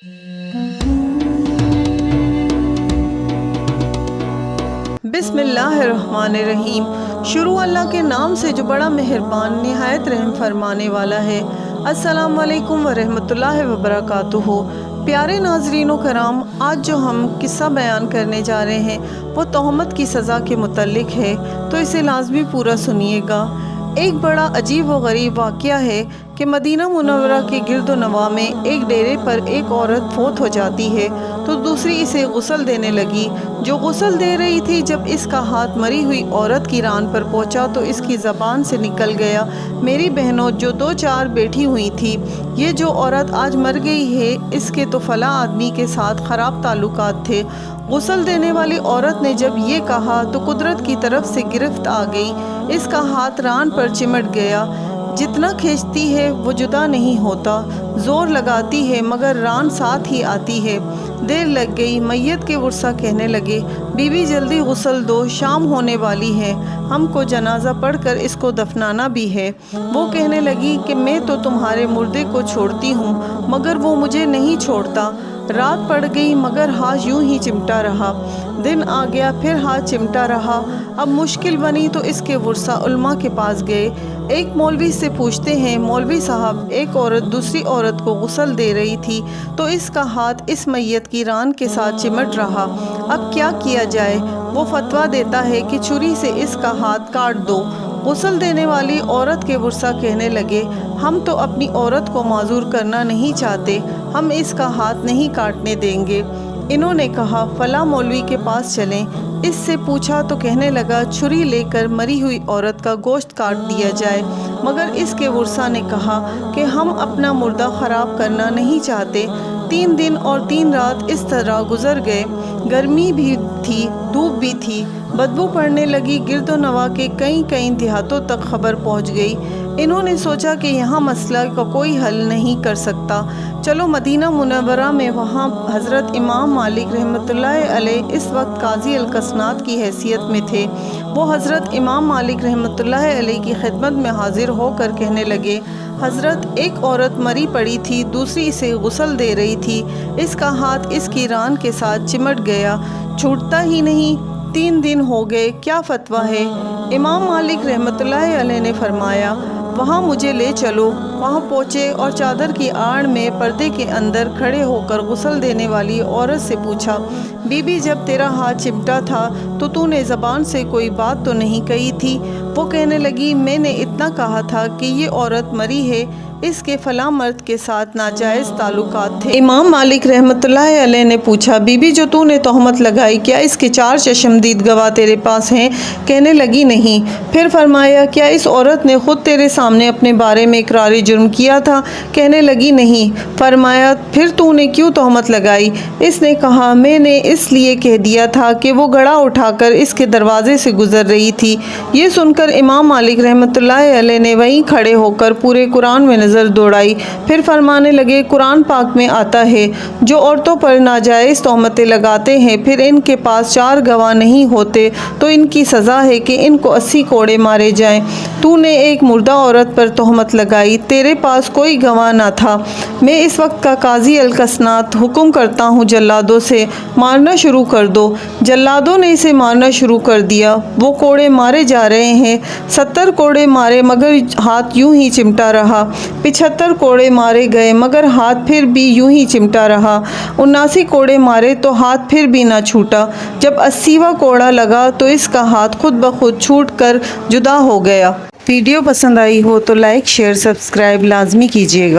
बिस्मिल्लाहिर्रहमानिर्रहीम। शुरू अल्लाह के नाम से जो बड़ा मेहरबान निहायत रहम फरमाने वाला है। अस्सलाम वालेकुम वरहमतुल्लाहि वबरकातुहू। प्यारे नाज़रीनो कराम, आज जो हम किस्सा बयान करने जा रहे हैं वो तोहमत की सज़ा के मुतल्लिक है, तो इसे लाजमी पूरा सुनिएगा। एक बड़ा अजीब व गरीब वाक़या है कि मदीना मुनव्वरा के गिरदो नवा में एक डेरे पर एक औरत फौत हो जाती है तो दूसरी इसे गुस्ल देने लगी। जो गुस्ल दे रही थी, जब इसका हाथ मरी हुई औरत की रान पर पहुंचा तो इसकी ज़बान से निकल गया, मेरी बहनों जो 2-4 बैठी हुई थी, ये जो औरत आज मर गई है इसके तो फला आदमी के साथ ख़राब ताल्लुकात थे। गुस्ल देने वाली औरत ने जब ये कहा तो कुदरत की तरफ से गिरफ्त आ गई। इसका हाथ रान पर चिमट गया। जितना खींचती है वो जुदा नहीं होता, ज़ोर लगाती है मगर रान साथ ही आती है। देर लग गई। मैयत के वर्सा कहने लगे, बीबी जल्दी गुस्ल दो, शाम होने वाली है, हमको जनाजा पढ़कर इसको दफनाना भी है। वो कहने लगी कि मैं तो तुम्हारे मुर्दे को छोड़ती हूँ मगर वो मुझे नहीं छोड़ता। रात पड़ गई मगर हाथ यूं ही चिमटा रहा। दिन आ गया फिर हाथ चिमटा रहा। अब मुश्किल बनी तो इसके वर्सा उल्मा के पास गए। एक मौलवी से पूछते हैं, मौलवी साहब, एक औरत दूसरी औरत को गुस्ल दे रही थी तो इसका हाथ इस मैयत की रान के साथ चिमट रहा, अब क्या किया जाए? वो फतवा देता है कि छुरी से इसका हाथ काट दो। गुस्ल देने वाली औरत के वर्सा कहने लगे, हम तो अपनी औरत को माजूर करना नहीं चाहते, हम इसका हाथ नहीं काटने देंगे। इन्होंने कहा, फला मौलवी के पास चलें। इससे पूछा तो कहने लगा, छुरी लेकर मरी हुई औरत का गोश्त काट दिया जाए। मगर इसके वर्सा ने कहा कि हम अपना मुर्दा ख़राब करना नहीं चाहते। 3 दिन और 3 रात इस तरह गुजर गए। गर्मी भी थी, धूप भी थी, बदबू पड़ने लगी। गिरदो नवा के कई देहातों तक खबर पहुंच गई। इन्होंने सोचा कि यहाँ मसला का कोई हल नहीं कर सकता, चलो मदीना मुनव्वरा में, वहाँ हज़रत इमाम मालिक रहमतुल्लाहि अलैह इस वक्त काजी अल-कसनात की हैसियत में थे। वो हज़रत इमाम मालिक रहमतुल्लाहि अलैह की खिदमत में हाजिर होकर कहने लगे, हज़रत, एक औरत मरी पड़ी थी, दूसरी इसे गुस्ल दे रही थी, इसका हाथ इसकी रान के साथ चिमट गया, छूटता ही नहीं, 3 दिन हो गए, क्या फतवा है? इमाम मालिक रहमतुल्लाहि अलैह ने फरमाया, वहाँ मुझे ले चलो। वहाँ पहुँचे और चादर की आड़ में पर्दे के अंदर खड़े होकर गुस्ल देने वाली औरत से पूछा, बीबी, जब तेरा हाथ चिमटा था तो तूने ज़बान से कोई बात तो नहीं कही थी? वो कहने लगी, मैंने इतना कहा था कि ये औरत मरी है, इसके फला मर्द के साथ नाजायज़ ताल्लुकात थे। इमाम मालिक रहमतुल्लाहि अलैह ने पूछा, बीबी, जो तूने तोहमत लगाई, क्या इसके 4 चश्मदीद गवाह तेरे पास हैं? कहने लगी, नहीं। फिर फरमाया, क्या इस औरत ने खुद तेरे सामने अपने बारे में इकरारी जुर्म किया था? कहने लगी, नहीं। फरमाया, फिर तूने क्यों तोहमत लगाई? इसने कहा, मैंने इसलिए कह दिया था कि वो घड़ा उठाकर इसके दरवाजे से गुजर रही थी। ये सुनकर इमाम मालिक रहमतुल्लाहि अलैह ने वहीं खड़े होकर पूरे कुरान में नज़र दौड़ाई। फिर फरमाने लगे, कुरान पाक में आता है, जो औरतों पर नाजायज़ तोहमतें लगाते हैं फिर इनके पास 4 गवाह नहीं होते तो इनकी सज़ा है कि इनको 80 कोड़े मारे जाएं। तूने एक मुर्दा औरत पर तोहमत लगाई, तेरे पास कोई गवाह ना था। मैं इस वक्त का काजी अल-कसनात हुक्म करता हूँ, जल्लादों से मारना शुरू कर दो। जल्लादों ने इसे मारना शुरू कर दिया। वो कोड़े मारे जा रहे हैं। 70 कोड़े मारे मगर हाथ यूं ही चिमटा रहा। 75 कोड़े मारे गए मगर हाथ फिर भी यूं ही चिमटा रहा। 79 कोड़े मारे तो हाथ फिर भी ना छूटा। जब 80वां कोड़ा लगा तो इसका हाथ खुद ब खुद छूट कर जुदा हो गया। वीडियो पसंद आई हो तो लाइक, शेयर, सब्सक्राइब लाजमी कीजिएगा।